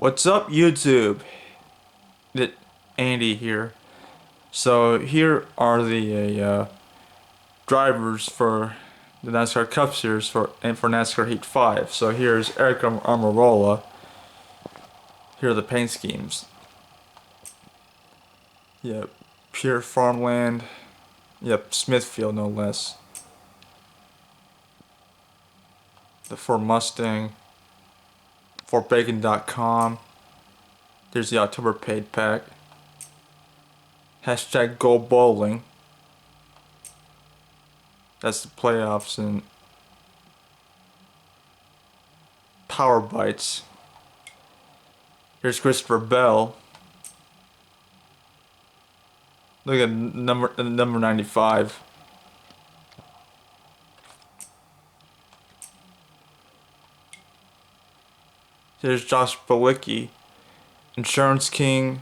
What's up, YouTube? Andy here. So here are the drivers for the NASCAR Cup Series for NASCAR Heat 5. So here's Eric Amarola. Here are the paint schemes. Yep, pure farmland. Yep, Smithfield no less. The Ford Mustang. FortBacon.com. There's the October paid pack. Hashtag Go Bowling. That's the playoffs and Power Bites. Here's Christopher Bell. Look at number 95. Here's Josh Balicki, Insurance King.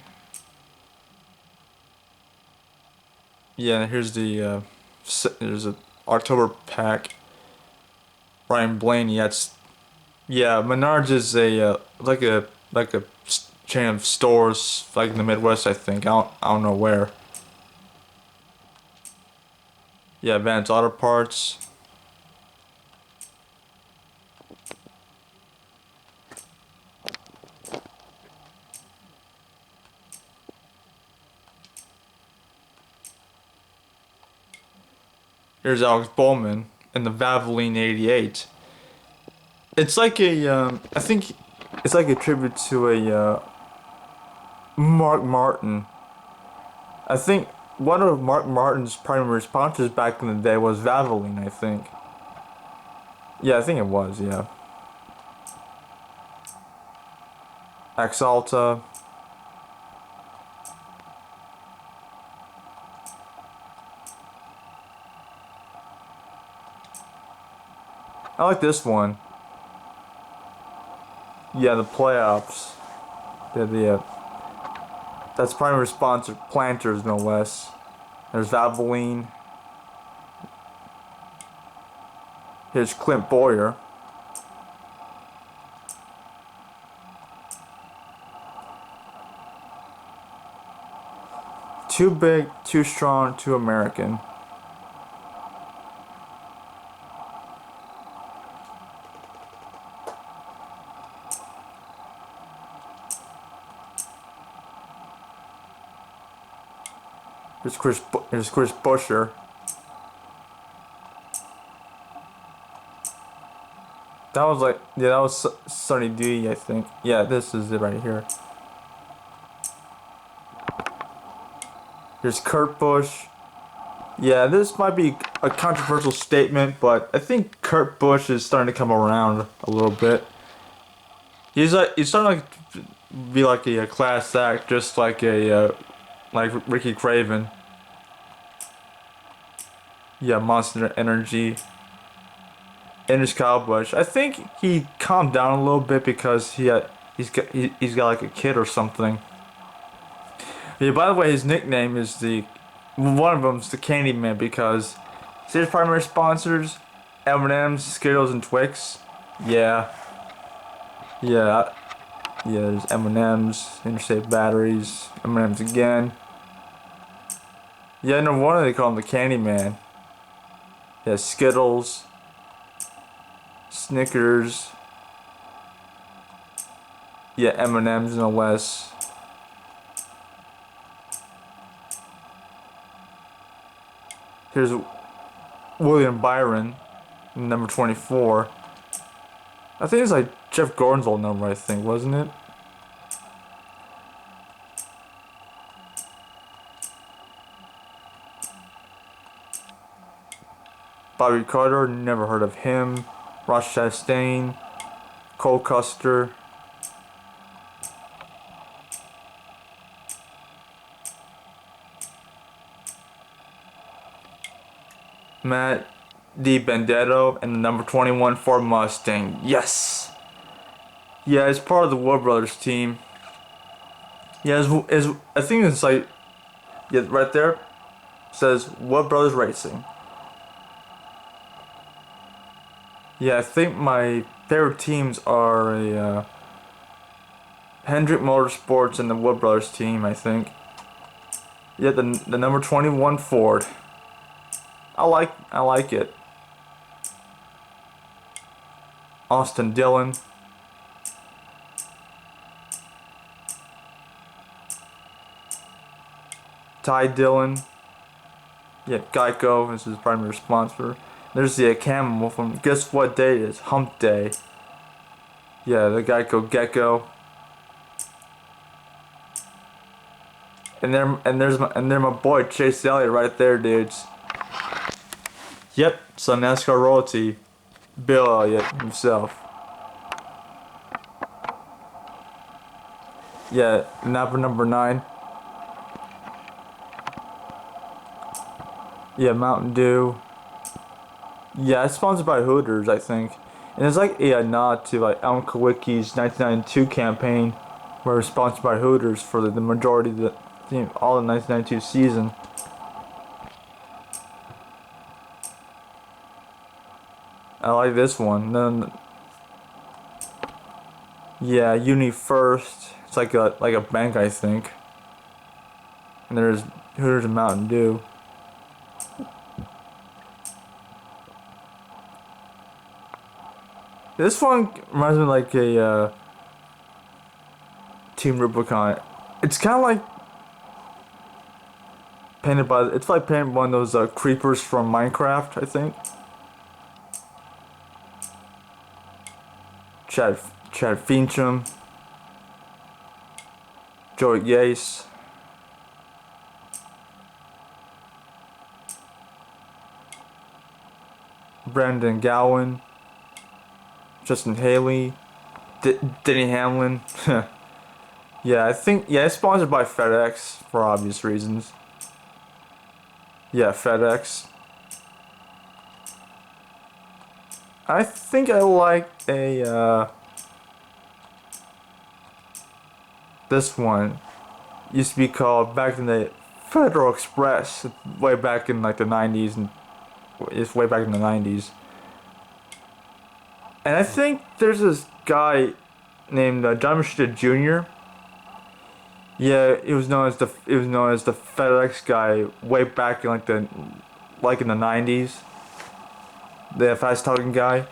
Yeah, here's the there's a October pack. Ryan Blaney. Menards is a like a chain of stores like in the Midwest. I think I don't know where. Yeah, Vance Auto Parts. Here's Alex Bowman in the Valvoline 88. It's like I think it's like a tribute to a Mark Martin. I think one of Mark Martin's primary sponsors back in the day was Valvoline, I think. Yeah, I think it was, yeah. Axalta. I like this one. Yeah, the playoffs. That's primary sponsor, Planters no less. There's Valvoline. Here's Clint Boyer. Too big, too strong, too American. Here's Chris Buescher. That was that was Sunny D, I think. Yeah, this is it right here. Here's Kurt Busch. Yeah, this might be a controversial statement, but I think Kurt Busch is starting to come around a little bit. He's starting to be like a class act, just like like Ricky Craven. Yeah, Monster Energy. And his Kyle Busch. I think he calmed down a little bit because he's got like a kid or something. Yeah. By the way, his nickname is one of them's the Candyman because see his primary sponsors, M&M's, Skittles, and Twix. Yeah. Yeah. Yeah. There's M&M's, Interstate Batteries, M&M's again. Yeah, no wonder they call him the Candyman. Yeah, Skittles. Snickers. Yeah, M&M's no less. Here's William Byron, number 24. I think it's like Jeff Gordon's old number, I think, wasn't it? Bobby Carter, never heard of him. Ross Chastain, Cole Custer. Matt DiBenedetto and the number 21 Ford Mustang. Yes! Yeah, it's part of the Wood Brothers team. Yeah, I think it's like, yeah, right there says Wood Brothers Racing. Yeah, I think my favorite teams are Hendrick Motorsports and the Wood Brothers team, I think. Yeah, the number 21 Ford. I like it. Austin Dillon. Ty Dillon. Yeah, Geico is his primary sponsor. There's the camel from, guess what day it is? Hump Day. Yeah, the Geico Gecko. And there's my boy Chase Elliott right there, dudes. Yep, so NASCAR royalty, Bill Elliott himself. Yeah, number 9. Yeah, Mountain Dew. Yeah, it's sponsored by Hooters, I think. And it's like a nod to like Alan Kowicki's 1992 campaign, where it was sponsored by Hooters for the majority of the all the 1992 season. I like this one. Then, yeah, Uni First. It's like a bank, I think. And there's Hooters and Mountain Dew. This one reminds me of like a Team Rubicon. It's kind of like painted by. It's like painted by one of those creepers from Minecraft, I think. Chad Fincham. Joey Yace. Brandon Gowan. Justin Haley. Denny Hamlin. Yeah, I think, yeah, it's sponsored by FedEx for obvious reasons. Yeah, FedEx. I think I like this one. Used to be called back in the Federal Express, way back in like the 90s, and it's way back in the 90s. And I think there's this guy named John Machida Jr. Yeah, it was known as the FedEx guy way back in in the 90s. The fast talking guy.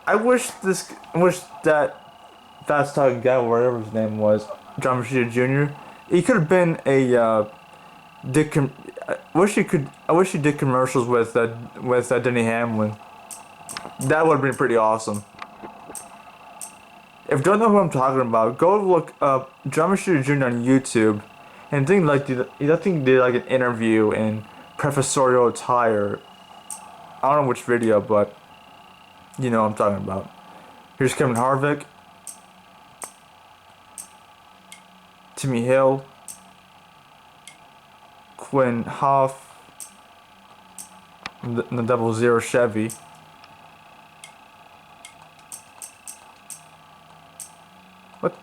I wish that fast talking guy, whatever his name was, John Machida Jr. He could have been a I wish he did commercials with Denny Hamlin. That would have been pretty awesome. If you don't know who I'm talking about, go look up John Machida Jr. on YouTube, and I think he did like an interview in professorial attire. I don't know which video, but you know what I'm talking about. Here's Kevin Harvick, Timmy Hill, Quinn Hoff, and the 00 Chevy. What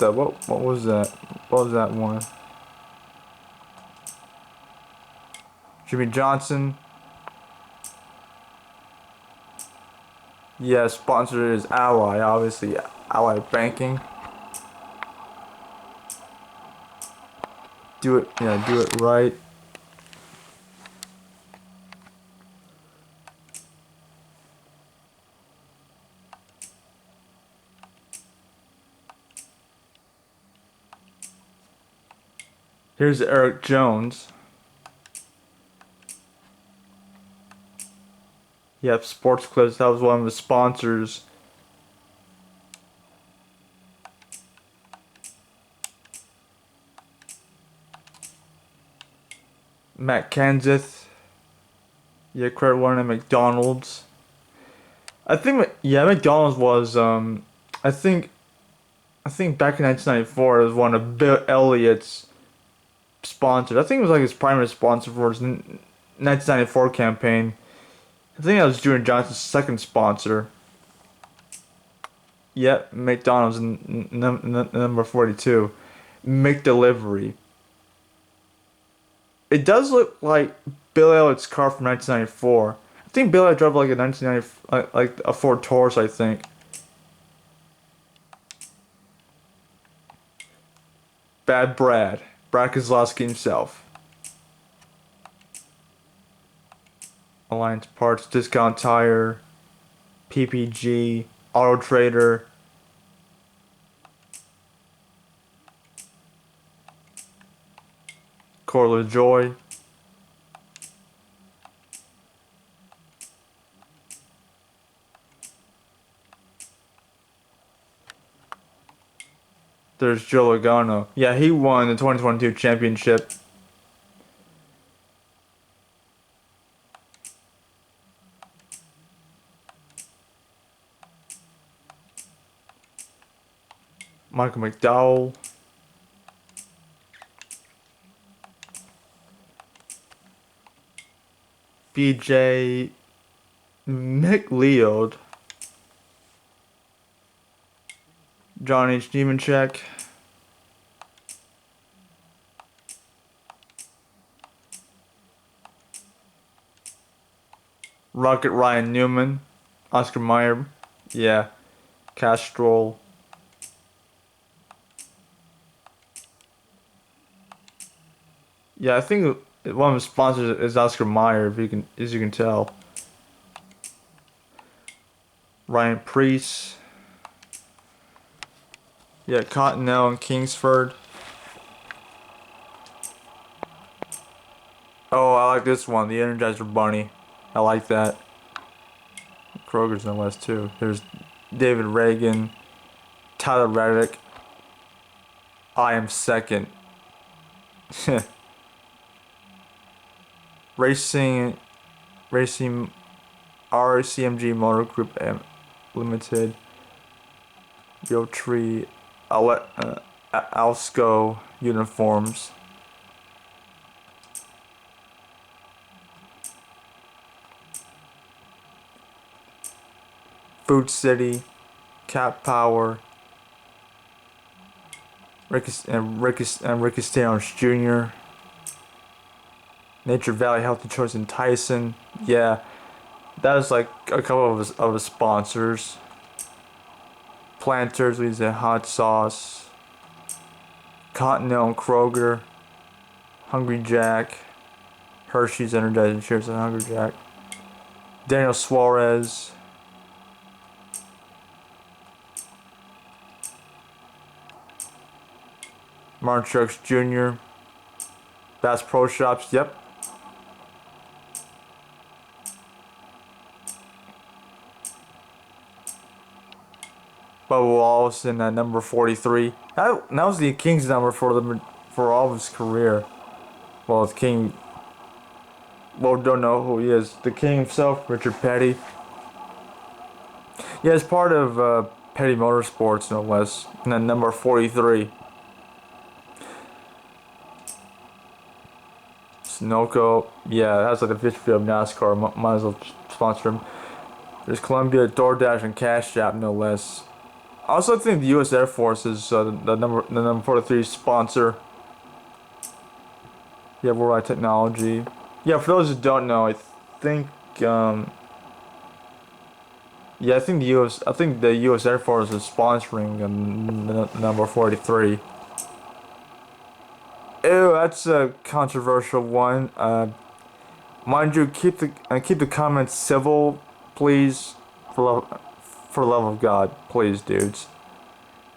was that? What was that one? Jimmy Johnson. Yeah, sponsor is Ally, obviously. Ally Banking. Do it right. Here's Eric Jones. Yep, Sports Clips, that was one of the sponsors. Matt Kenseth. Yeah, credit one at McDonald's. I think, yeah, McDonald's was, I think back in 1994 it was one of Bill Elliott's sponsors. I think it was like his primary sponsor for his 1994 campaign. I think that was Junior Johnson's second sponsor. Yep, McDonald's number 42. McDelivery. It does look like Bill Elliott's car from 1994. I think Bill Elliott drove like a 1990, like a Ford Taurus, I think. Bad Brad. Brad Keselowski himself. Alliance Parts, Discount Tire, PPG, Auto Trader. Corla Joy. There's Joe Logano. Yeah, he won the 2022 championship. Michael McDowell. BJ McLeod. John H. Nemechek. Rocket Ryan Newman. Oscar Mayer. Yeah. Castrol. Yeah, I think one of the sponsors is Oscar Mayer, if you can, as you can tell. Ryan Priest. Yeah, Cottonelle and Kingsford. Oh, I like this one, the Energizer Bunny. I like that. Kroger's in the West too. There's David Reagan, Tyler Reddick. I am second. Racing, Racing, RCMG Motor Group Limited. Realtree, Alsco Uniforms. Food City, Cat Power, Ricky Stenhouse Jr., Nature Valley Healthy Choice in Tyson. Yeah, that was like a couple of his sponsors. Planters, we say Hot Sauce, Continental and Kroger, Hungry Jack, Hershey's Energizing Cheers and Hungry Jack, Daniel Suarez, Martin Truex Jr., Bass Pro Shops, yep. Bubba Wallace in number 43. That was the King's number for all of his career. Well, the King. Well, don't know who he is. The King himself, Richard Petty. Yeah, it's part of Petty Motorsports, no less. And then number 43. Sunoco. Yeah, that's like the history of NASCAR. Might as well sponsor him. There's Columbia, DoorDash, and Cash App, no less. I also think the U.S. Air Force is the number 43 sponsor. Yeah, Worldwide Technology. Yeah, for those who don't know, I think yeah, I think the U.S. Air Force is sponsoring the number 43. Ew, that's a controversial one. Mind you, keep the comments civil, please, for love of God, please, dudes.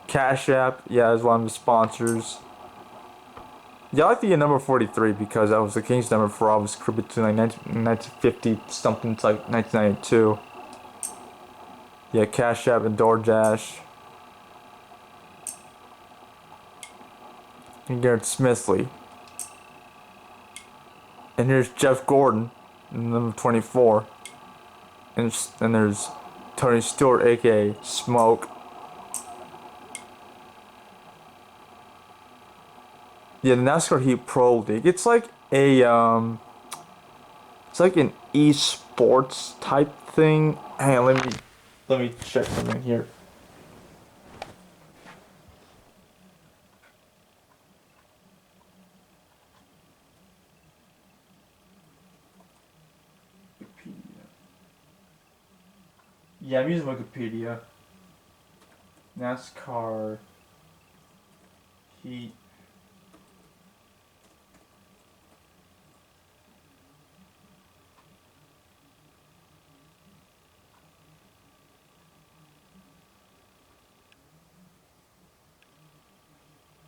Cash App, yeah, is one of the sponsors. Yeah, I like the number 43 because that was the King's number for all of his career between like 1950 something to like 1992. Yeah, Cash App and DoorDash. And Garrett Smithley. And here's Jeff Gordon, number 24. And there's Tony Stewart, aka Smoke. Yeah, the NASCAR Heat Pro League. It's like an esports type thing. Hang on, let me check something here. Wikipedia. Yeah, I'm using Wikipedia. NASCAR Heat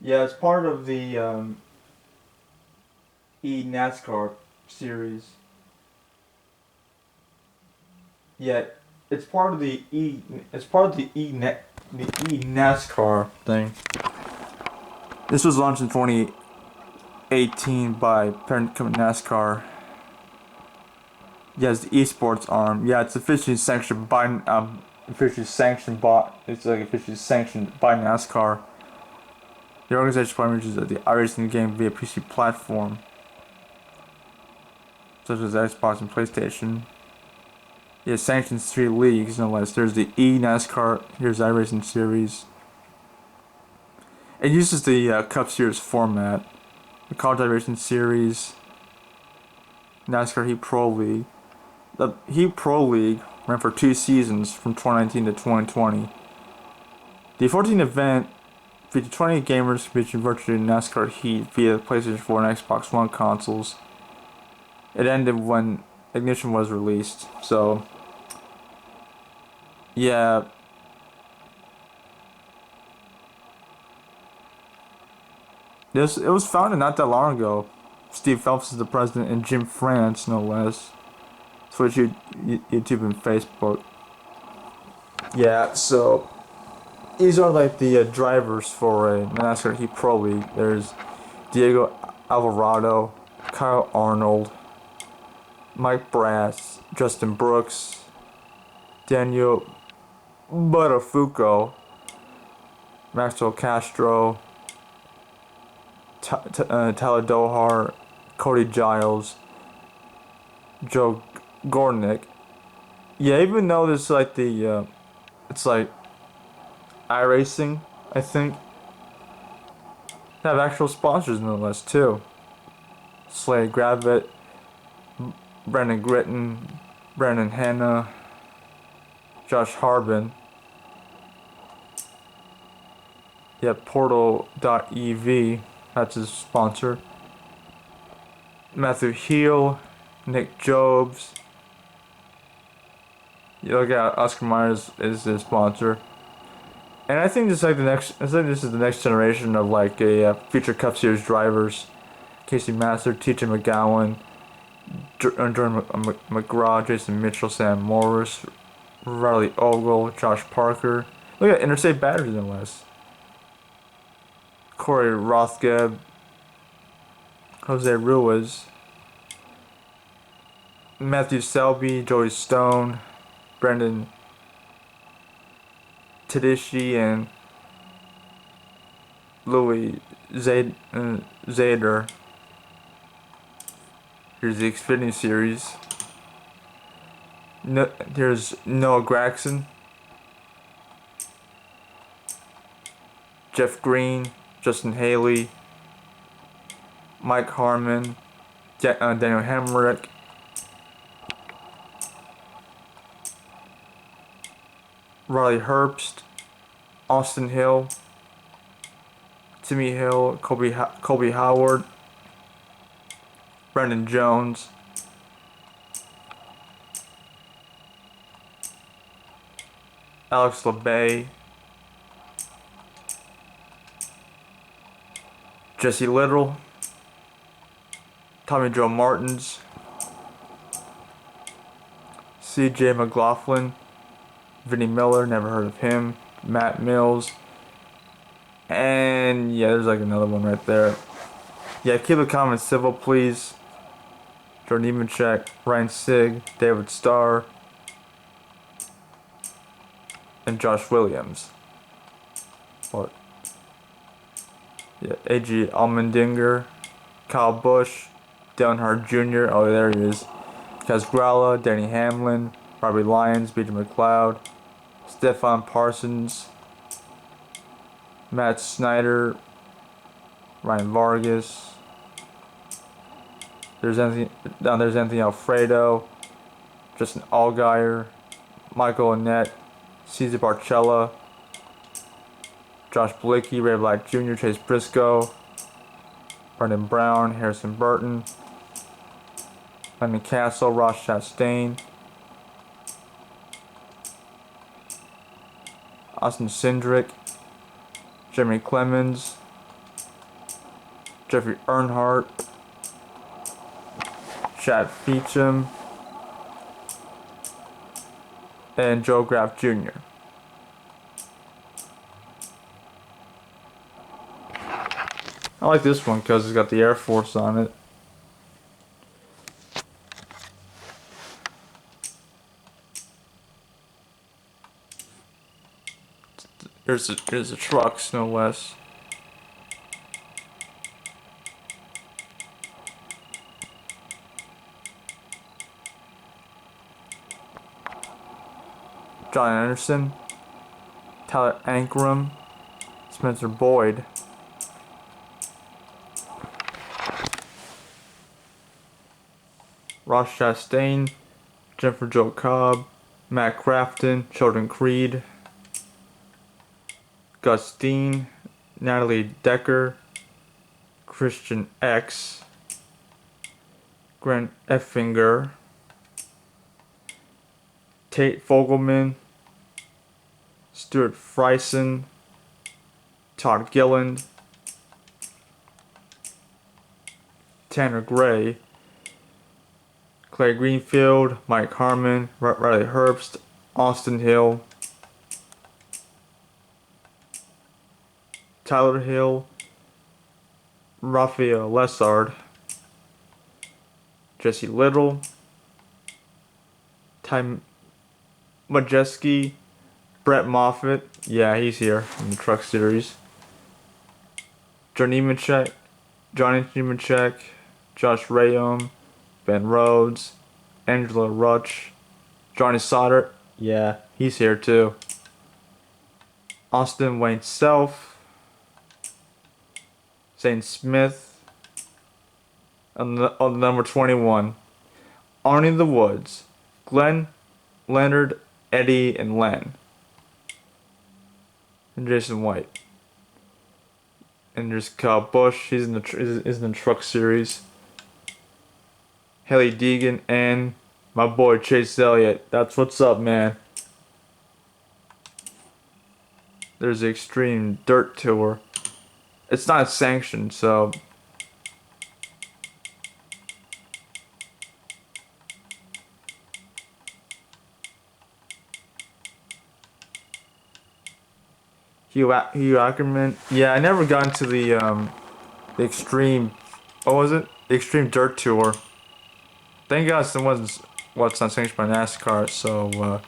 Yeah, it's part of the NASCAR series. Yeah, it's part of the E. It's part of the NASCAR thing. This was launched in 2018 by parent company NASCAR. Yeah, it's the esports arm. Yeah, it's officially sanctioned by it's like officially sanctioned by NASCAR. The organization primarily uses the iRacing game via PC platform, such as Xbox and PlayStation. It sanctions 3 leagues, no less. There's the NASCAR, here's iRacing Series. It uses the Cup Series format. The College iRacing Series, NASCAR Heat Pro League. The Heat Pro League ran for 2 seasons from 2019 to 2020. The 14th event featured 20 gamers competing virtually in NASCAR Heat via the PlayStation 4 and Xbox One consoles. It ended when Ignition was released, so yeah. It was founded not that long ago. Steve Phelps is the president and Jim France, no less. Switch YouTube and Facebook. Yeah, so these are like the drivers for a NASCAR Heat Pro League. There's Diego Alvarado, Kyle Arnold, Mike Brass, Justin Brooks, Daniel Buttafuoco, Maxwell Castro, Tyler Dohar, Cody Giles, Joe Gornick. Yeah, even though there's like the, it's like iRacing, I think, they have actual sponsors no less too. Slay Gravit, Brendan Gritton, Brandon Hanna, Josh Harbin. Yeah, Portal.ev, that's his sponsor. Matthew Heel, Nick Jobs. You look at Oscar Myers is his sponsor. And I think this is like the next generation of like a future Cup Series drivers. Casey Master, T.J. McGowan, Jordan McGraw, Jason Mitchell, Sam Morris, Riley Ogle, Josh Parker. Look at Interstate Batteries in the West. Corey Rothgeb, Jose Ruiz, Matthew Selby, Joey Stone, Brendan Tedishi, and Louis Zader. Here's the Xfinity Series. Here's Noah Gragson, Jeff Green, Justin Haley, Mike Harmon, Daniel Hemrick, Riley Herbst, Austin Hill, Timmy Hill, Colby Howard, Brendan Jones, Alex LeBay, Jesse Little, Tommy Joe Martins, CJ McLaughlin, Vinnie Miller, never heard of him, Matt Mills, and yeah, there's like another one right there. Yeah, keep the comments civil, please. Jordan Evencheck, Ryan Sig, David Starr, and Josh Williams. What? Yeah, A.G. Allmendinger, Kyle Busch, Dale Earnhardt Jr. Oh, there he is. Kaz Gralla, Danny Hamlin, Robbie Lyons, B.J. McLeod, Stefan Parsons, Matt Snyder, Ryan Vargas. There's Anthony Alfredo, Justin Allgaier, Michael Annette, Cesar Barcella, Josh Blicky, Ray Black Jr., Chase Briscoe, Brendan Brown, Harrison Burton, Lennon Castle, Ross Chastain, Austin Cindric, Jeremy Clemens, Jeffrey Earnhardt, Chad Beecham, and Joe Graff Jr. I like this one because it's got the Air Force on it. Here's the trucks, no less. John Anderson, Tyler Ankrum, Spencer Boyd, Ross Chastain, Jennifer Jo Cobb, Matt Crafton, Sheldon Creed, Gus Dean, Natalie Decker, Christian X, Grant Effinger, Tate Fogelman, Stuart Friesen, Todd Gilland, Tanner Gray, Clay Greenfield, Mike Harmon, Riley Herbst, Austin Hill, Tyler Hill, Raphael Lessard, Jesse Little, Ty Majeski, Brett Moffitt, yeah, he's here in the Truck Series, Johnny Nemechek, Josh Rayom, Ben Rhodes, Angela Rutsch, Johnny Sauter, yeah, he's here too, Austin Wayne Self, Zane Smith, on the number 21, Arnie the Woods, Glenn, Leonard, Eddie, and Len, and Jason White. And there's Kyle Busch, he's in the Truck Series. Haley Deegan and my boy Chase Elliott. That's what's up, man. There's the Extreme Dirt Tour. It's not sanctioned, so Hugh Ackerman. Yeah, I never got into the Extreme. What was it? The Extreme Dirt Tour. Thank God someone's what's not sanctioned by NASCAR. So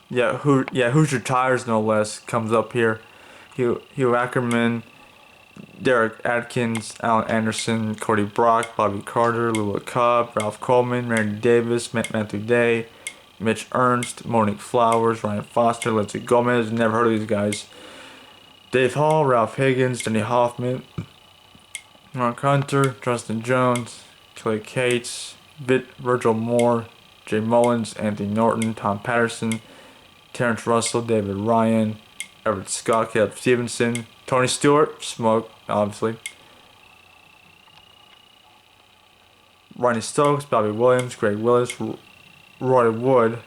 Hoosier Tires no less comes up here. Hugh Ackerman, Derek Atkins, Alan Anderson, Cody Brock, Bobby Carter, Lula Cobb, Ralph Coleman, Mary Davis, Matthew Day, Mitch Ernst, Monique Flowers, Ryan Foster, Lindsay Gomez, never heard of these guys. Dave Hall, Ralph Higgins, Denny Hoffman, Mark Hunter, Justin Jones, Kelly Cates, Virgil Moore, Jay Mullins, Anthony Norton, Tom Patterson, Terrence Russell, David Ryan, Everett Scott, Caleb Stevenson, Tony Stewart, Smoke, obviously, Ronnie Stokes, Bobby Williams, Greg Willis, Roy Wood.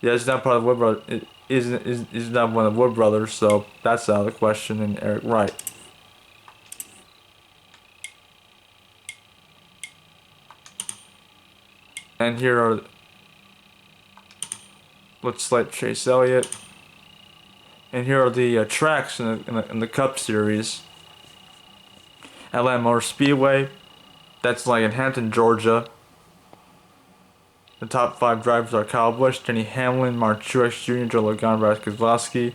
Yeah, it's not part of the Wood Brothers. Is not one of the Wood Brothers, so that's out of the question. And Eric Wright. And here are, let's select Chase Elliott. And here are the tracks in the Cup Series. Atlanta Motor Speedway. That's like in Hampton, Georgia. The top 5 drivers are Kyle Busch, Denny Hamlin, Mark Truex Jr., Joe Logano, Brad Keselowski.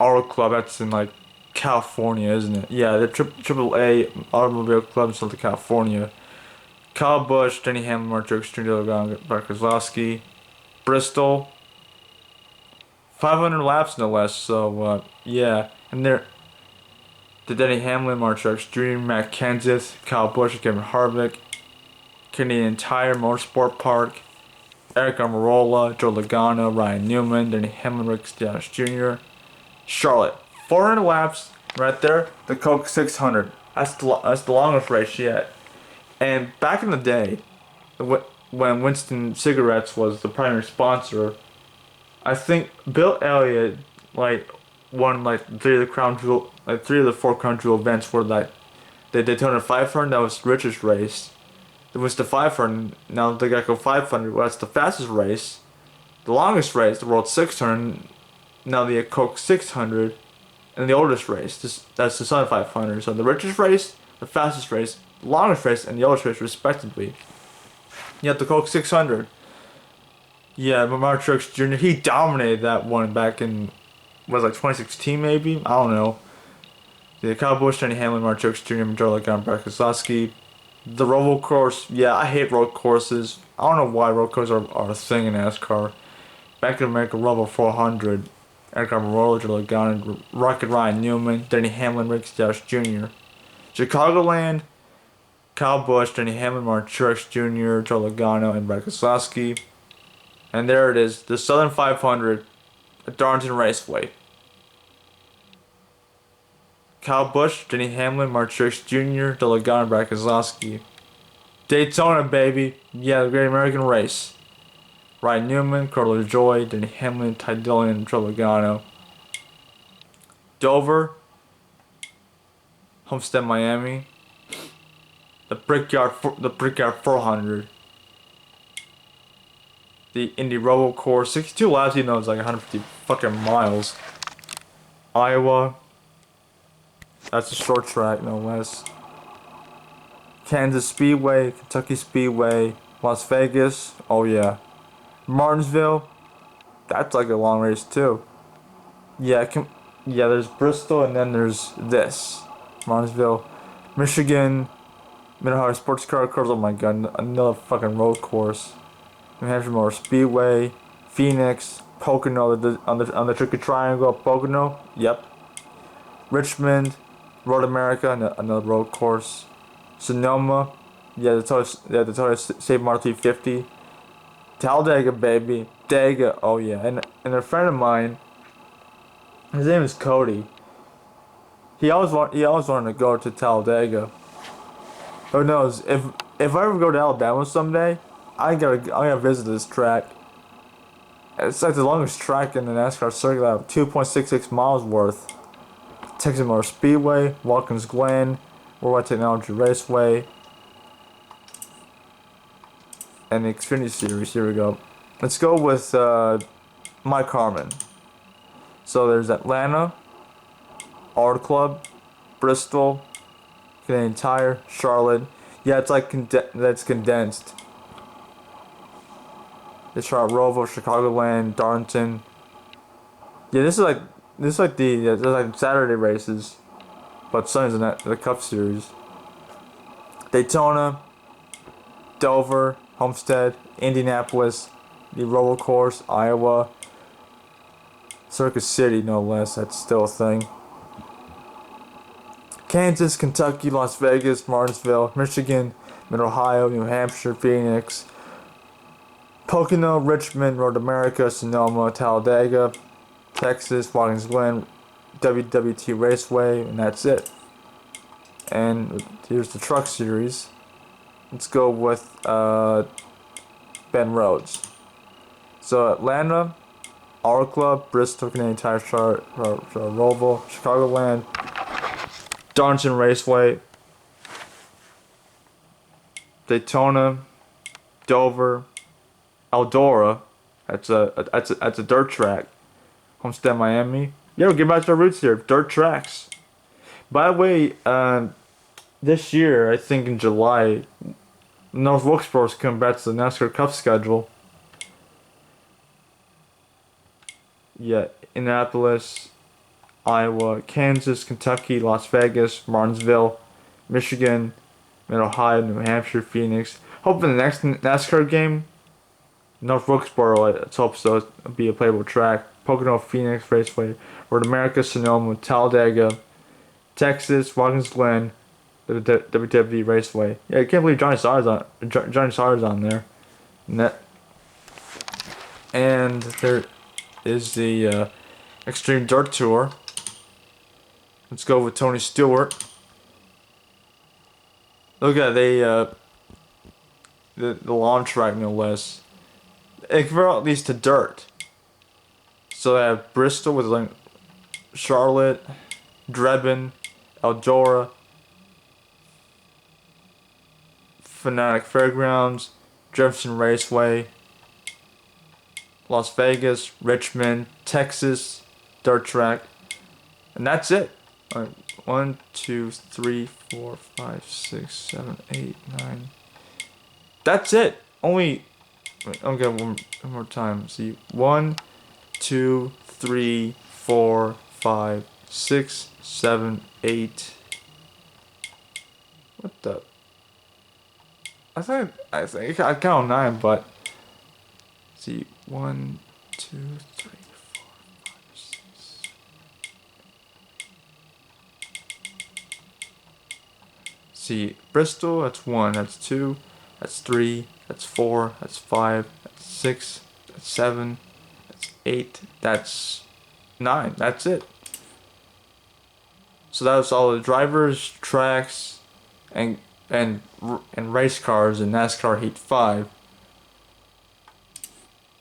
Auto Club, that's in like California, isn't it? Yeah, the AAA Automobile Club in Southern California. Kyle Busch, Denny Hamlin, Mark Truex Jr., Joe Logano, Brad Keselowski. Bristol. 500 laps no less, so yeah. And there, the Denny Hamlin, Mark Truex Jr., Matt Kenseth, Kyle Busch, Kevin Harvick. Canadian Tire Motorsport Park, Eric Almirola, Joe Logano, Ryan Newman, Denny Hamlin, Rick Stenhouse Jr. Charlotte, 400 laps right there. The Coke 600. That's the longest race yet. And back in the day, when Winston Cigarettes was the primary sponsor, I think Bill Elliott like won like three of the four crown jewel events were like the Daytona 500. That was the richest race. It was the 500. Now the Geico 500. Well, that's the fastest race. The longest race, the World 600. Now the Coke 600, and the oldest race. That's the Sun 500. So the richest race, the fastest race, the longest race, and the oldest race, respectively. You have the Coke 600. Yeah, but Mark Truex Jr. He dominated that one back in was like 2016 maybe. I don't know. The Kyle Busch, Denny Hamlin, Mark Truex Jr., Major League Brad Keselowski. The road course. Yeah, I hate road courses. I don't know why road courses are a thing in NASCAR. Back in America, Roval 400. Edgar Morolo, Joe Logano, Rocket Ryan Newman, Denny Hamlin, Rick Stenhouse Jr. Chicagoland, Kyle Busch, Denny Hamlin, Mark Truex Jr., Joe Logano, and Brad Keselowski. And there it is, the Southern 500 at Darlington Raceway. Kyle Busch, Denny Hamlin, Mark Truex Jr., Joe Logano, and Brad Keselowski. Daytona, baby. Yeah, the Great American Race. Ryan Newman, Carlos Joy, Denny Hamlin, Ty Dillon, and Joe Logano. Dover, Homestead, Miami. The Brickyard 400. The Indy Roval Course, 62 laps, you know, it's like 150 fucking miles. Iowa. That's a short track, no less. Kansas Speedway, Kentucky Speedway, Las Vegas. Oh yeah. Martinsville, that's like a long race too. Yeah, there's Bristol and then there's this. Martinsville, Michigan, Mid-Ohio Sports Car Course. Oh my god, another fucking road course. New Hampshire Motor Speedway, Phoenix, Pocono on the Tricky Triangle, Pocono. Yep. Richmond, Road America, another road course. Sonoma, the Toyota Save Mart 350. Talladega, baby. Dega, oh yeah. And a friend of mine, his name is Cody. He always wanted to go to Talladega. Who knows? If I ever go to Alabama someday, I'm gonna visit this track. It's like the longest track in the NASCAR circuit, like 2.66 miles worth. Texas Motor Speedway, Watkins Glen, Worldwide Technology Raceway, and the Xfinity Series. Here we go. Let's go with Mike Harmon. So there's Atlanta, Auto Club, Bristol, Canadian Tire, Charlotte. Yeah, it's like that's condensed. It's Charlotte Roval, Chicagoland, Darlington. Yeah, this is like the Saturday races, but Sunday's in the Cup Series. Daytona, Dover, Homestead, Indianapolis, the Roval Course, Iowa, Circus City, no less. That's still a thing. Kansas, Kentucky, Las Vegas, Martinsville, Michigan, Mid-Ohio, New Hampshire, Phoenix, Pocono, Richmond, Road America, Sonoma, Talladega, Texas, Watkins Glen, WWT Raceway, and that's it. And here's the Truck Series. Let's go with Ben Rhodes. So Atlanta, Auto Club, Bristol, Canadian Tire, Charlotte Roval, Chicagoland, Darlington Raceway, Daytona, Dover, Eldora. That's a dirt track. Homestead, Miami. Yeah, we'll get back to our roots here. Dirt tracks. By the way, this year, I think in July, North Wilkesboro's coming back to the NASCAR Cup schedule. Yeah, Indianapolis, Iowa, Kansas, Kentucky, Las Vegas, Martinsville, Michigan, Mid-Ohio, New Hampshire, Phoenix. Hoping the next NASCAR game, North Wilkesboro, let's hope so, be a playable track. Pocono, Phoenix Raceway, Road America, Sonoma, Talladega, Texas, Watkins Glen, the WWE Raceway. Yeah, I can't believe Johnny Sauer's on there. And there is the Extreme Dirt Tour. Let's go with Tony Stewart. Look at the lawn track, no less. They convert at least to dirt. So I have Bristol with like Charlotte, Drebin, Eldora, Fanatic Fairgrounds, Jefferson Raceway, Las Vegas, Richmond, Texas, Dirt Track, and that's it. Alright, 1, 2, 3, 4, 5, 6, 7, 8, 9. That's it. Only. Wait, I'll get one more time. See, 1, 2, 3, 4, 5, 6, 7, 8. What the? I think I count 9, but see, 1, 2, 3, 4, 5, 6. See, Bristol, that's 1, that's 2, that's 3, that's 4, that's 5, that's 6, that's 7, that's 8, that's 9. That's it. So that was all the drivers, tracks, and and race cars in NASCAR Heat 5.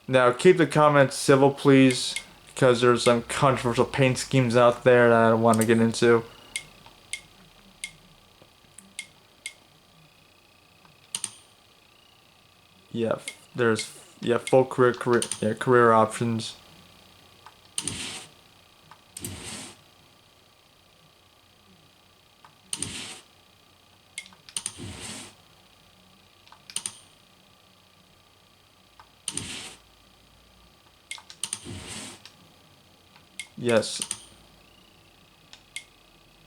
Now keep the comments civil, please, because there's some controversial paint schemes out there that I don't want to get into. Yeah, there's full career options. Yes.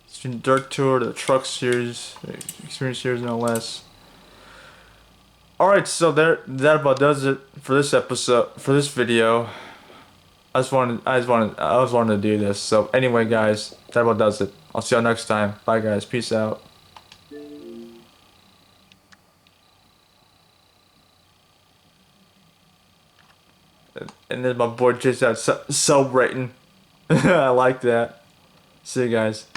It's been Dirt Tour, the Truck Series, the Experience Series, no less. Alright, so that about does it for this episode, for this video. I was wanting to do this. So anyway, guys, that about does it. I'll see y'all next time. Bye, guys. Peace out. And then my boy just out celebrating. I like that. See you guys.